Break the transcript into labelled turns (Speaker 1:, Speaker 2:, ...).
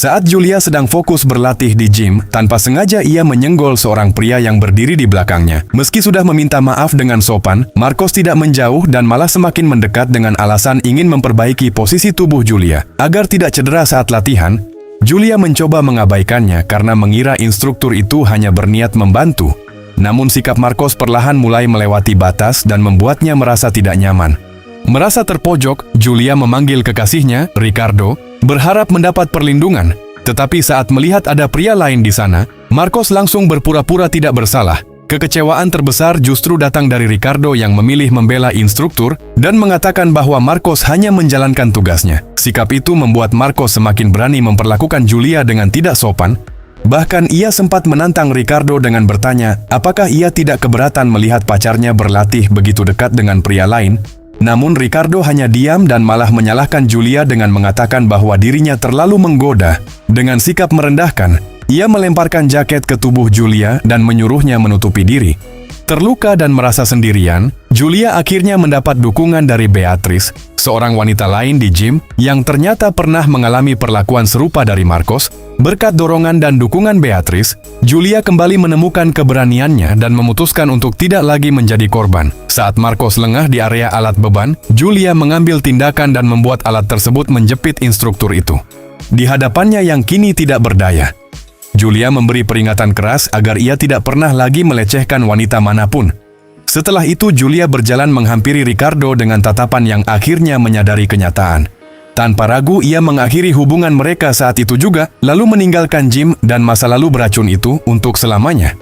Speaker 1: Saat Julia sedang fokus berlatih di gym, tanpa sengaja ia menyenggol seorang pria yang berdiri di belakangnya. Meski sudah meminta maaf dengan sopan, Marcos tidak menjauh dan malah semakin mendekat dengan alasan ingin memperbaiki posisi tubuh Julia. Agar tidak cedera saat latihan, Julia mencoba mengabaikannya karena mengira instruktur itu hanya berniat membantu. Namun sikap Marcos perlahan mulai melewati batas dan membuatnya merasa tidak nyaman. Merasa terpojok, Julia memanggil kekasihnya, Ricardo, berharap mendapat perlindungan. Tetapi saat melihat ada pria lain di sana, Marcos langsung berpura-pura tidak bersalah. Kekecewaan terbesar justru datang dari Ricardo yang memilih membela instruktur dan mengatakan bahwa Marcos hanya menjalankan tugasnya. Sikap itu membuat Marcos semakin berani memperlakukan Julia dengan tidak sopan. Bahkan ia sempat menantang Ricardo dengan bertanya, apakah ia tidak keberatan melihat pacarnya berlatih begitu dekat dengan pria lain. Namun Ricardo hanya diam dan malah menyalahkan Julia dengan mengatakan bahwa dirinya terlalu menggoda. Dengan sikap merendahkan, ia melemparkan jaket ke tubuh Julia dan menyuruhnya menutupi diri. Terluka dan merasa sendirian, Julia akhirnya mendapat dukungan dari Beatrice, seorang wanita lain di gym yang ternyata pernah mengalami perlakuan serupa dari Marcos. Berkat dorongan dan dukungan Beatrice, Julia kembali menemukan keberaniannya dan memutuskan untuk tidak lagi menjadi korban. Saat Marcos lengah di area alat beban, Julia mengambil tindakan dan membuat alat tersebut menjepit instruktur itu. Di hadapannya yang kini tidak berdaya, Julia memberi peringatan keras agar ia tidak pernah lagi melecehkan wanita manapun. Setelah itu Julia berjalan menghampiri Ricardo dengan tatapan yang akhirnya menyadari kenyataan. Tanpa ragu ia mengakhiri hubungan mereka saat itu juga, lalu meninggalkan gym dan masa lalu beracun itu untuk selamanya.